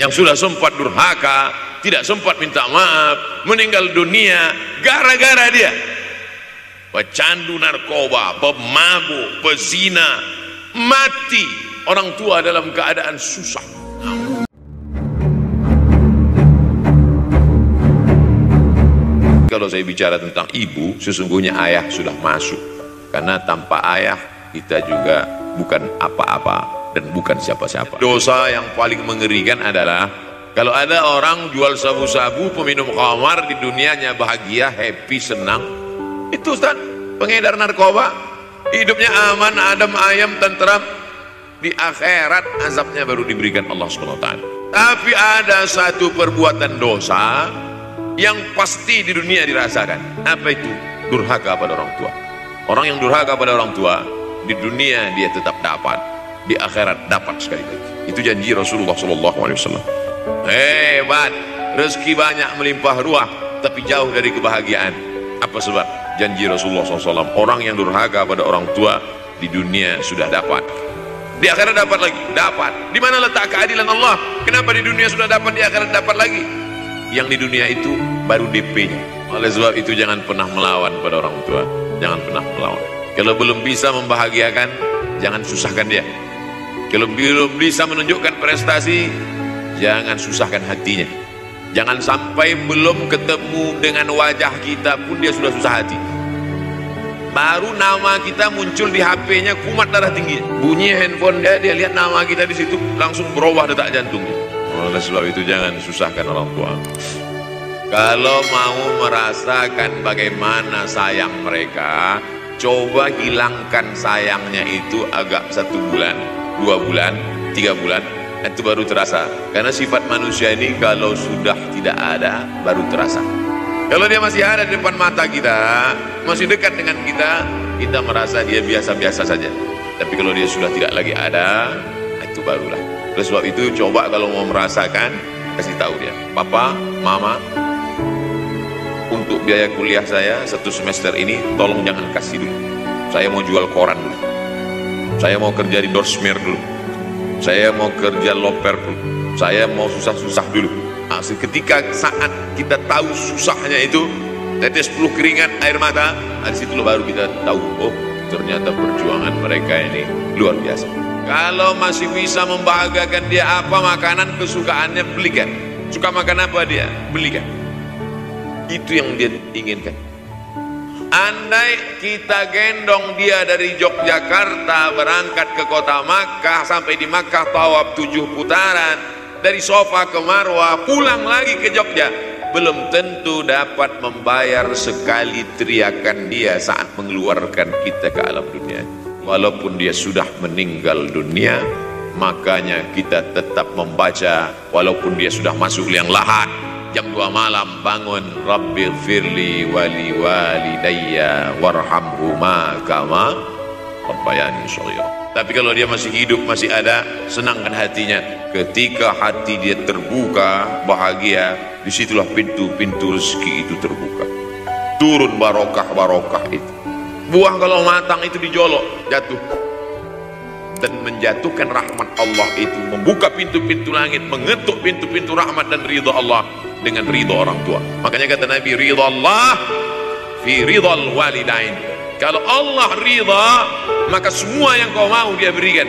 yang sudah sempat durhaka, tidak sempat minta maaf, meninggal dunia gara-gara dia pecandu narkoba, pemabuk, pezina, mati orang tua dalam keadaan susah. Kalau saya bicara tentang ibu, sesungguhnya ayah sudah masuk, karena tanpa ayah kita juga bukan apa-apa dan bukan siapa-siapa. Dosa yang paling mengerikan adalah kalau ada orang jual sabu-sabu, peminum khamar, di dunianya bahagia, happy, senang. Itu Ustaz, pengedar narkoba, hidupnya aman, adem ayem, tentram. Di akhirat azabnya baru diberikan Allah SWT. Tapi ada satu perbuatan dosa yang pasti di dunia dirasakan. Apa itu? Durhaka pada orang tua. Orang yang durhaka pada orang tua, di dunia dia tetap dapat, di akhirat dapat sekali lagi. Itu janji Rasulullah SAW. Hebat, rezeki banyak melimpah ruah, tapi jauh dari kebahagiaan. Apa sebab? Janji Rasulullah SAW. Orang yang durhaka pada orang tua di dunia sudah dapat, di akhirat dapat lagi. Dapat. Di mana letak keadilan Allah? Kenapa di dunia sudah dapat, di akhirat dapat lagi? Yang di dunia itu baru DP-nya. Oleh sebab itu jangan pernah melawan pada orang tua. Jangan pernah melawan. Kalau belum bisa membahagiakan, jangan susahkan dia. Kalau belum bisa menunjukkan prestasi, jangan susahkan hatinya. Jangan sampai belum ketemu dengan wajah kita pun dia sudah susah hati. Baru nama kita muncul di HP-nya, kumat darah tinggi, bunyi handphone dia lihat nama kita di situ, langsung berubah detak jantungnya. Oleh sebab itu jangan susahkan orang tua. Kalau mau merasakan bagaimana sayang mereka, coba hilangkan sayangnya itu agak 1 bulan, 2 bulan, 3 bulan, itu baru terasa. Karena sifat manusia ini kalau sudah tidak ada baru terasa. Kalau dia masih ada di depan mata kita, masih dekat dengan kita, kita merasa dia biasa-biasa saja. Tapi kalau dia sudah tidak lagi ada, itu barulah. Oleh sebab itu coba kalau mau merasakan, kasih tahu dia, Papa, Mama, untuk biaya kuliah saya 1 semester ini tolong jangan kasih dulu. Saya mau jual koran dulu, saya mau kerja di Dorsmer dulu, saya mau kerja loper dulu, saya mau susah-susah dulu. Nah, ketika saat kita tahu susahnya itu, tetes 10 keringat air mata, di situ baru kita tahu, oh ternyata perjuangan mereka ini luar biasa. Kalau masih bisa membahagiakan dia, apa makanan kesukaannya, belikan. Suka makan apa dia, belikan. Itu yang dia inginkan. Andai kita gendong dia dari Yogyakarta berangkat ke kota Makkah, sampai di Makkah tawaf 7 putaran, dari Sofa ke Marwah, pulang lagi ke Jogja, belum tentu dapat membayar sekali teriakan dia saat mengeluarkan kita ke alam dunia. Walaupun dia sudah meninggal dunia, makanya kita tetap membaca walaupun dia sudah masuk liang lahat. Jam 2 malam bangun, Rabbighfirli wali walidayya warhamhuma kama rabbayani shaghira. Tapi kalau dia masih hidup, masih ada, senangkan hatinya. Ketika hati dia terbuka, bahagia, disitulah pintu-pintu rezeki itu terbuka. Turun barokah-barokah itu. Buah kalau matang itu dijolok, jatuh. Dan menjatuhkan rahmat Allah itu, membuka pintu-pintu langit, mengetuk pintu-pintu rahmat dan ridha Allah dengan ridha orang tua. Makanya kata Nabi, ridha Allah fi ridhal walidain. Kalau Allah ridha, maka semua yang kau mau dia berikan.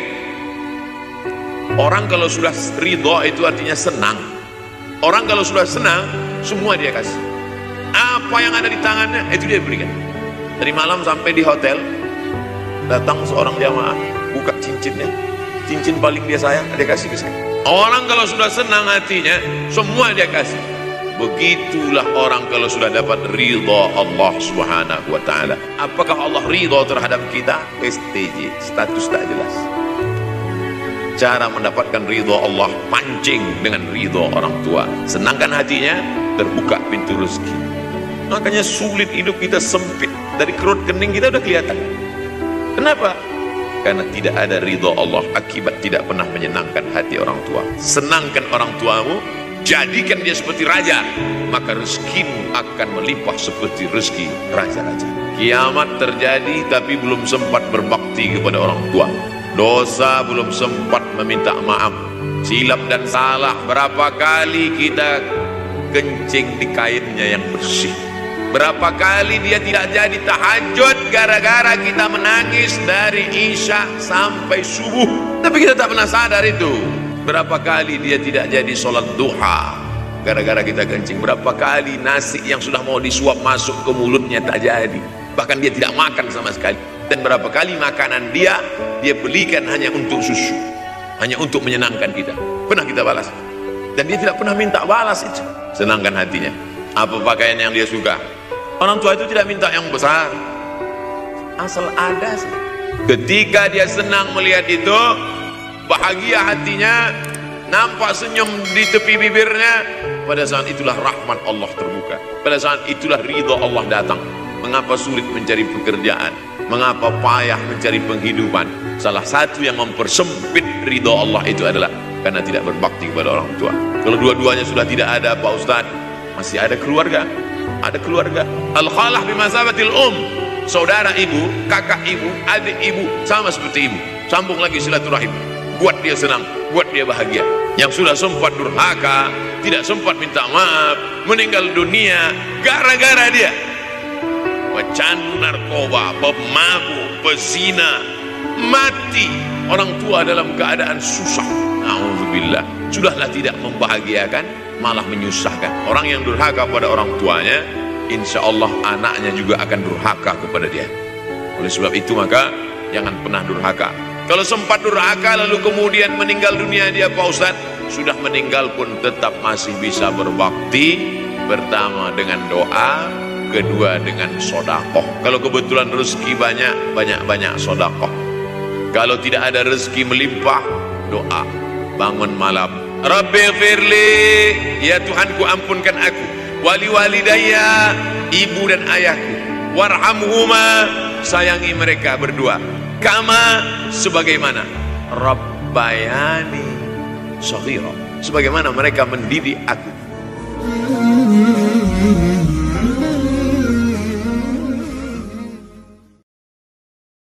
Orang kalau sudah ridha itu artinya senang. Orang kalau sudah senang, semua dia kasih. Apa yang ada di tangannya, itu dia berikan. Dari malam sampai di hotel, datang seorang jamaah, buka cincinnya, cincin paling dia sayang, dia kasih ke saya. Orang kalau sudah senang hatinya, semua dia kasih. Begitulah orang kalau sudah dapat ridha Allah Subhanahu wa ta'ala. Apakah Allah ridha terhadap kita? STJ, status tak jelas. Cara mendapatkan ridha Allah, pancing dengan ridha orang tua, senangkan hatinya, terbuka pintu rezeki. Makanya sulit hidup kita, sempit. Dari kerut kening kita udah kelihatan. Kenapa? Karena tidak ada ridha Allah, akibat tidak pernah menyenangkan hati orang tua. Senangkan orang tuamu, jadikan dia seperti raja, maka rezekimu akan melimpah seperti rezeki raja-raja. Kiamat terjadi tapi belum sempat berbakti kepada orang tua, dosa belum sempat meminta maaf, silap dan salah. Berapa kali kita kencing di kainnya yang bersih. Berapa kali dia tidak jadi tahajud gara-gara kita menangis dari Isya sampai subuh, tapi kita tak pernah sadar itu. Berapa kali dia tidak jadi sholat duha gara-gara kita kencing. Berapa kali nasi yang sudah mau disuap masuk ke mulutnya tak jadi, bahkan dia tidak makan sama sekali. Dan berapa kali makanan dia belikan hanya untuk susu, hanya untuk menyenangkan kita. Pernah kita balas, dan dia tidak pernah minta balas itu. Senangkan hatinya. Apa pakaian yang dia suka? Orang tua itu tidak minta yang besar, asal ada. Ketika dia senang melihat itu, bahagia hatinya, nampak senyum di tepi bibirnya, pada saat itulah rahmat Allah terbuka. Pada saat itulah ridha Allah datang. Mengapa sulit mencari pekerjaan? Mengapa payah mencari penghidupan? Salah satu yang mempersempit ridha Allah itu adalah karena tidak berbakti kepada orang tua. Kalau dua-duanya sudah tidak ada, Pak Ustaz, masih ada keluarga. Ada keluarga. Al-khalah bimasabatil saudara ibu, kakak ibu, adik ibu, sama seperti ibu. Sambung lagi silaturahim, buat dia senang, buat dia bahagia. Yang sudah sempat durhaka, tidak sempat minta maaf, meninggal dunia gara-gara dia pecandu narkoba, pemabuk, pezina, mati. Orang tua dalam keadaan susah, na'udzubillah. Sudahlah tidak membahagiakan, malah menyusahkan. Orang yang durhaka pada orang tuanya, insya Allah anaknya juga akan durhaka kepada dia. Oleh sebab itu maka jangan pernah durhaka. Kalau sempat durhaka lalu kemudian meninggal dunia dia, Pak Ustaz, sudah meninggal pun tetap masih bisa berbakti. Pertama dengan doa, kedua dengan sodakoh. Kalau kebetulan rezeki banyak sodakoh. Kalau tidak ada rezeki melimpah, doa, bangun malam, Rabbi firli, ya Tuhanku ampunkan aku, wali walidayya, ibu dan ayahku, warhamhuma, sayangi mereka berdua, kama, sebagaimana rabbayani shaghira, sebagaimana mereka mendidik aku.